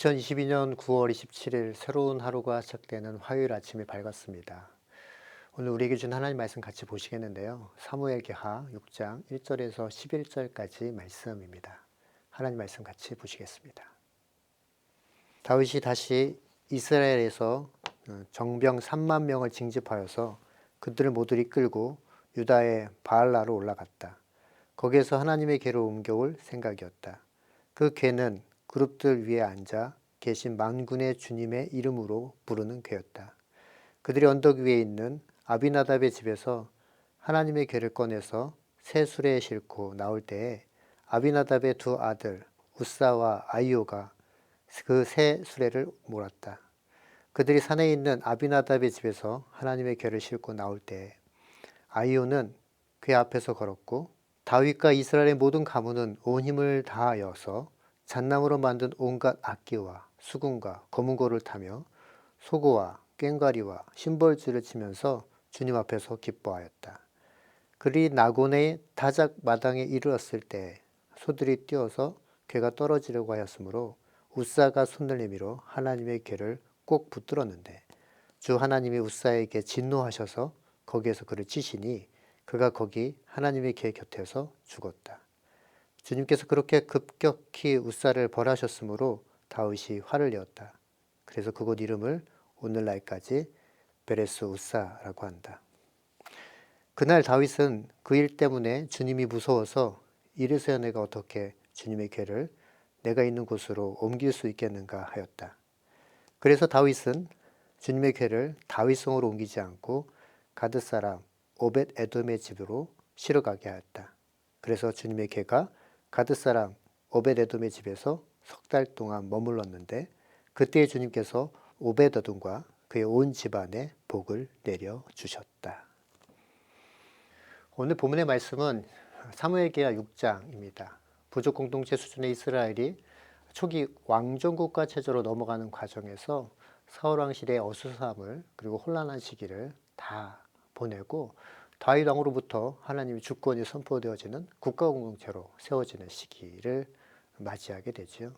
2022년 9월 27일 새로운 하루가 시작되는 화요일 아침이 밝았습니다. 오늘 우리에게 준 하나님 말씀 같이 보시겠는데요. 사무엘기하 6장 1절에서 11절까지 말씀입니다. 하나님 말씀 같이 보시겠습니다. 다윗이 다시 이스라엘에서 정병 3만 명을 징집하여서 그들을 모두 이끌고 유다의 바알라로 올라갔다. 거기에서 하나님의 궤로 옮겨올 생각이었다. 그 궤는 그룹들 위에 앉아 계신 만군의 주님의 이름으로 부르는 궤였다. 그들이 언덕 위에 있는 아비나답의 집에서 하나님의 궤를 꺼내서 새 수레에 싣고 나올 때에 아비나답의 두 아들 우사와 아이오가 그 새 수레를 몰았다. 그들이 산에 있는 아비나답의 집에서 하나님의 궤를 싣고 나올 때에 아이오는 궤 앞에서 걸었고 다윗과 이스라엘의 모든 가문은 온 힘을 다하여서 잣나무로 만든 온갖 악기와 수금과 거문고를 타며 소고와 꽹과리와 심벌주를 치면서 주님 앞에서 기뻐하였다. 그리 나곤의 다작 마당에 이르렀을 때 소들이 뛰어서 궤가 떨어지려고 하였으므로 우사가 손을 내밀어 하나님의 궤를 꼭 붙들었는데 주 하나님이 우사에게 진노하셔서 거기에서 그를 치시니 그가 거기 하나님의 궤 곁에서 죽었다. 주님께서 그렇게 급격히 우사를 벌하셨으므로 다윗이 화를 내었다. 그래서 그곳 이름을 오늘날까지 베레스 우사라고 한다. 그날 다윗은 그 일 때문에 주님이 무서워서 이래서야 내가 어떻게 주님의 궤를 내가 있는 곳으로 옮길 수 있겠는가 하였다. 그래서 다윗은 주님의 궤를 다윗성으로 옮기지 않고 가드 사람 오벳 에돔의 집으로 실어가게 하였다. 그래서 주님의 궤가 가드 사람 오벳 에돔의 집에서 석 달 동안 머물렀는데 그때 주님께서 오벳 에돔과 그의 온 집안에 복을 내려 주셨다. 오늘 본문의 말씀은 사무엘기하 6장입니다. 부족 공동체 수준의 이스라엘이 초기 왕정국가 체제로 넘어가는 과정에서 사울 왕 시대의 어수선함을 그리고 혼란한 시기를 다 보내고 다윗 왕으로부터 하나님의 주권이 선포되어지는 국가 공동체로 세워지는 시기를 맞이하게 되죠.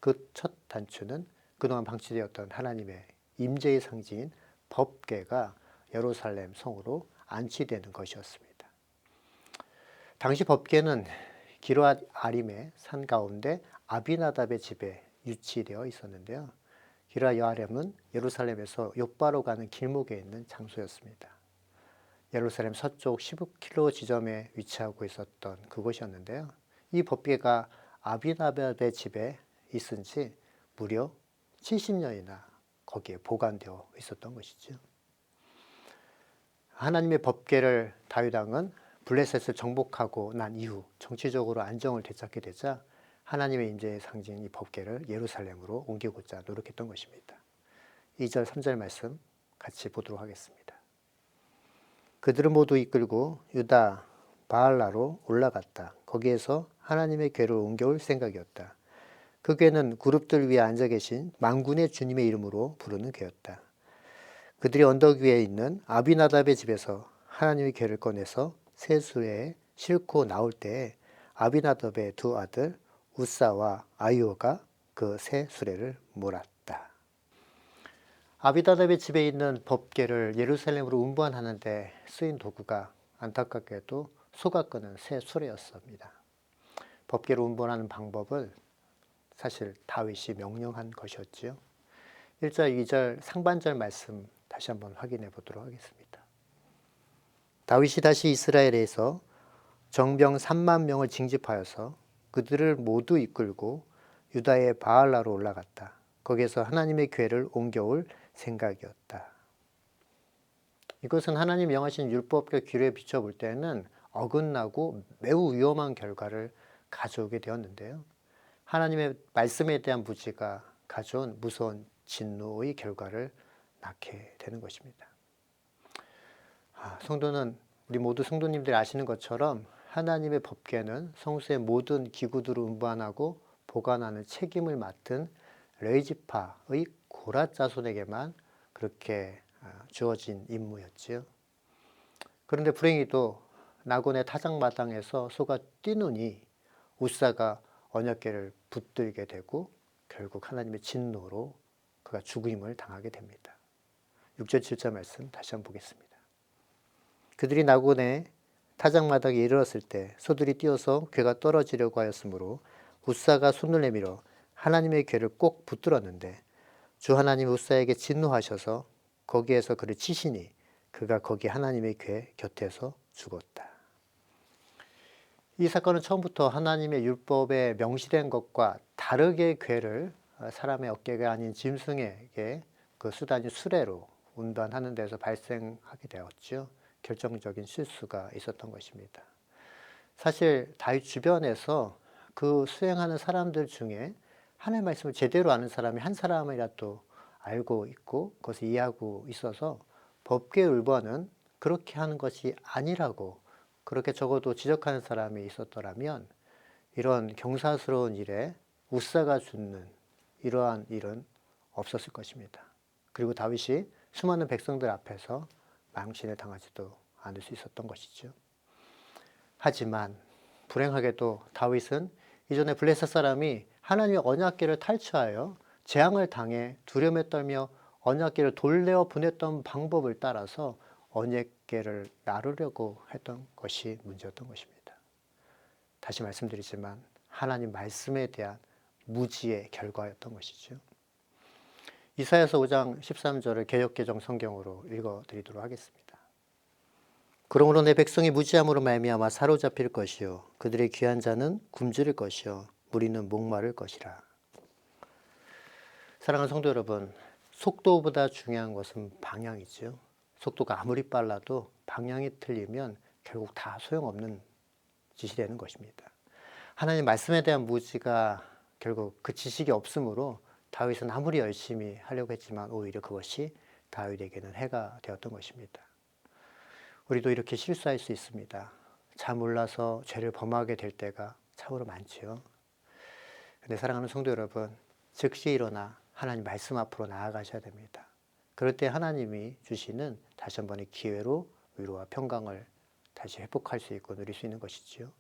그 첫 단추는 그동안 방치되었던 하나님의 임재의 상징인 법궤가 예루살렘 성으로 안치되는 것이었습니다. 당시 법궤는 기르앗 아림의 산 가운데 아비나답의 집에 유치되어 있었는데요. 기르앗 여아림은 예루살렘에서 욥바로 가는 길목에 있는 장소였습니다. 예루살렘 서쪽 15km 지점에 위치하고 있었던 그곳이었는데요. 이 법궤가 아비나답의 집에 있은 지 무려 70년이나 거기에 보관되어 있었던 것이죠. 하나님의 법궤를 다윗 왕은 블레셋을 정복하고 난 이후 정치적으로 안정을 되찾게 되자 하나님의 임재의 상징인 이 법궤를 예루살렘으로 옮기고자 노력했던 것입니다. 2절 3절 말씀 같이 보도록 하겠습니다. 그들을 모두 이끌고 유다 바알라로 올라갔다. 거기에서 하나님의 궤를 옮겨올 생각이었다. 그 궤는 그룹들 위에 앉아 계신 만군의 주님의 이름으로 부르는 궤였다. 그들이 언덕 위에 있는 아비나답의 집에서 하나님의 궤를 꺼내서 새 수레에 싣고 나올 때에 아비나답의 두 아들 우사와 아이오가 그 새 수레를 몰았다. 아비나답의 집에 있는 법궤를 예루살렘으로 운반하는 데 쓰인 도구가 안타깝게도 소가 끄는 새 수레였습니다. 법궤를 운반하는 방법을 사실 다윗이 명령한 것이었지요. 1절, 2절 상반절 말씀 다시 한번 확인해 보도록 하겠습니다. 다윗이 다시 이스라엘에서 정병 3만 명을 징집하여서 그들을 모두 이끌고 유다의 바알라로 올라갔다. 거기에서 하나님의 궤를 옮겨올 생각이었다. 이것은 하나님 명하신 율법과 규례에 비춰볼 때는 어긋나고 매우 위험한 결과를 가져오게 되었는데요. 하나님의 말씀에 대한 무지가 가져온 무서운 진노의 결과를 낳게 되는 것입니다. 성도는 우리 모두 성도님들이 아시는 것처럼 하나님의 법궤는 성소의 모든 기구들을 운반하고 보관하는 책임을 맡은 레위지파의 고라 자손에게만 그렇게 주어진 임무였지요. 그런데 불행히도 나곤의 타작마당에서 소가 뛰노니 우사가 언약궤를 붙들게 되고 결국 하나님의 진노로 그가 죽임을 당하게 됩니다. 6절 7절 말씀 다시 한번 보겠습니다. 그들이 나곤의 타작마당에 이르렀을 때 소들이 뛰어서 괴가 떨어지려고 하였으므로 우사가 손을 내밀어 하나님의 괴를 꼭 붙들었는데 주 하나님 우사에게 진노하셔서 거기에서 그를 치시니 그가 거기 하나님의 괴 곁에서 죽었다. 이 사건은 처음부터 하나님의 율법에 명시된 것과 다르게 괴를 사람의 어깨가 아닌 짐승에게 그 수단이 수레로 운반하는 데서 발생하게 되었죠. 결정적인 실수가 있었던 것입니다. 사실 다윗 주변에서 그 수행하는 사람들 중에 하나님의 말씀을 제대로 아는 사람이 한 사람이라도 알고 있고 그것을 이해하고 있어서 법궤 울번은 그렇게 하는 것이 아니라고 그렇게 적어도 지적하는 사람이 있었더라면 이런 경사스러운 일에 우사가 죽는 이러한 일은 없었을 것입니다. 그리고 다윗이 수많은 백성들 앞에서 망신을 당하지도 않을 수 있었던 것이죠. 하지만 불행하게도 다윗은 이전에 블레셋 사람이 하나님의 언약궤를 탈취하여 재앙을 당해 두려움에 떨며 언약궤를 돌려 보냈던 방법을 따라서 언약궤를 나르려고 했던 것이 문제였던 것입니다. 다시 말씀드리지만 하나님 말씀에 대한 무지의 결과였던 것이죠. 이사야서 5장 13절을 개역개정 성경으로 읽어드리도록 하겠습니다. 그러므로 내 백성이 무지함으로 말미암아 사로잡힐 것이요 그들의 귀한 자는 굶주릴 것이요 무리는 목마를 것이라. 사랑하는 성도 여러분, 속도보다 중요한 것은 방향이죠. 속도가 아무리 빨라도 방향이 틀리면 결국 다 소용없는 짓이 되는 것입니다. 하나님 말씀에 대한 무지가 결국 그 지식이 없으므로 다윗은 아무리 열심히 하려고 했지만 오히려 그것이 다윗에게는 해가 되었던 것입니다. 우리도 이렇게 실수할 수 있습니다. 잘 몰라서 죄를 범하게 될 때가 참으로 많지요. 근데 사랑하는 성도 여러분, 즉시 일어나 하나님 말씀 앞으로 나아가셔야 됩니다. 그럴 때 하나님이 주시는 다시 한 번의 기회로 위로와 평강을 다시 회복할 수 있고 누릴 수 있는 것이지요.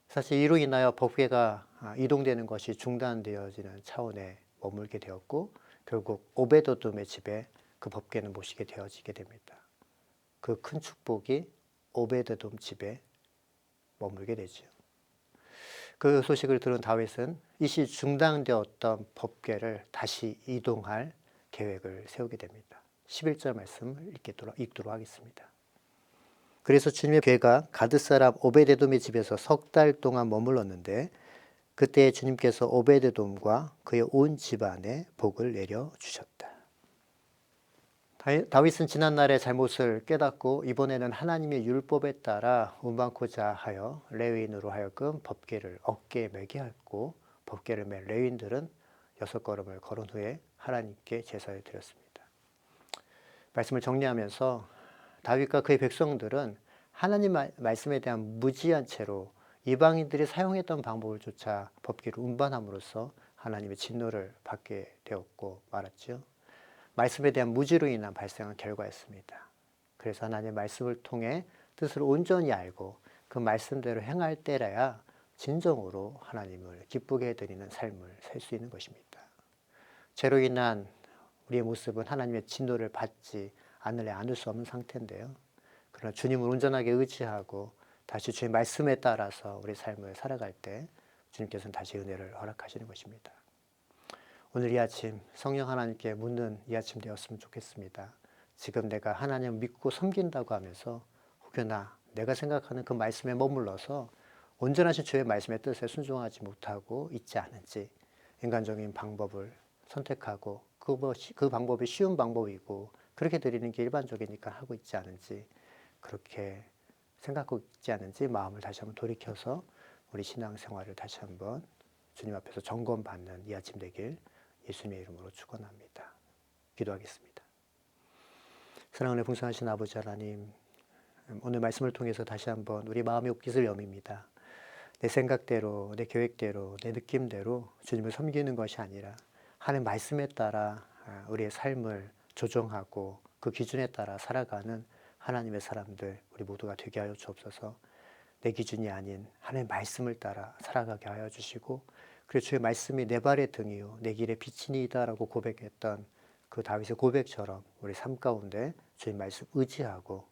사실 이로 인하여 법궤가 이동되는 것이 중단되어지는 차원에 머물게 되었고 결국 오베드돔의 집에 그 법궤는 모시게 되어지게 됩니다. 그 큰 축복이 오베드돔 집에 머물게 되죠. 그 소식을 들은 다윗은 이시 중단되었던 법궤를 다시 이동할 계획을 세우게 됩니다. 11절 말씀을 읽도록 하겠습니다. 그래서 주님의 궤가 가드 사람 오베데돔의 집에서 석 달 동안 머물렀는데 그때 주님께서 오베데돔과 그의 온 집안에 복을 내려 주셨다. 다윗은 지난날의 잘못을 깨닫고 이번에는 하나님의 율법에 따라 운반코자 하여 레위인으로 하여금 법궤를 어깨에 매게 했고 법궤를 맨 레위인들은 6걸음을 걸은 후에 하나님께 제사를 드렸습니다. 말씀을 정리하면서 다윗과 그의 백성들은 하나님 말씀에 대한 무지한 채로 이방인들이 사용했던 방법을 쫓아 법궤를 운반함으로써 하나님의 진노를 받게 되었고 말았죠. 말씀에 대한 무지로 인한 발생한 결과였습니다. 그래서 하나님의 말씀을 통해 뜻을 온전히 알고 그 말씀대로 행할 때라야 진정으로 하나님을 기쁘게 해드리는 삶을 살 수 있는 것입니다. 죄로 인한 우리의 모습은 하나님의 진노를 받지 않을 수 없는 상태인데요. 그러나 주님을 온전하게 의지하고 다시 주의 말씀에 따라서 우리 삶을 살아갈 때 주님께서는 다시 은혜를 허락하시는 것입니다. 오늘 이 아침 성령 하나님께 묻는 이 아침 되었으면 좋겠습니다. 지금 내가 하나님을 믿고 섬긴다고 하면서 혹여나 내가 생각하는 그 말씀에 머물러서 온전하신 주의 말씀의 뜻에 순종하지 못하고 있지 않은지 인간적인 방법을 선택하고 그 방법이 쉬운 방법이고 그렇게 드리는 게 일반적이니까 하고 있지 않은지 그렇게 생각하고 있지 않은지 마음을 다시 한번 돌이켜서 우리 신앙생활을 다시 한번 주님 앞에서 점검받는 이 아침 되길 예수님의 이름으로 축원합니다. 기도하겠습니다. 사랑하는 풍성하신 아버지 하나님, 오늘 말씀을 통해서 다시 한번 우리 마음의 옷깃을 여밉니다. 내 생각대로, 내 계획대로, 내 느낌대로 주님을 섬기는 것이 아니라 하나님 말씀에 따라 우리의 삶을 조정하고 그 기준에 따라 살아가는 하나님의 사람들 우리 모두가 되게 하여 주옵소서. 내 기준이 아닌 하나님의 말씀을 따라 살아가게 하여 주시고 그래서 주의 말씀이 내 발의 등이요 내 길의 빛이니이다라고 고백했던 그 다윗의 고백처럼 우리 삶 가운데 주의 말씀 의지하고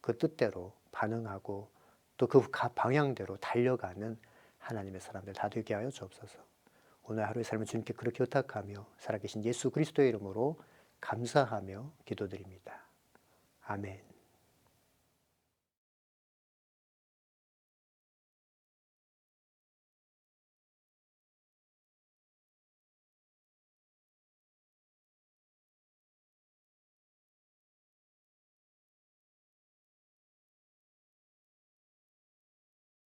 그 뜻대로 반응하고 또 그 방향대로 달려가는 하나님의 사람들 다 되게 하여 주옵소서. 오늘 하루의 삶을 주님께 그렇게 의탁하며 살아계신 예수 그리스도의 이름으로 감사하며 기도드립니다. 아멘.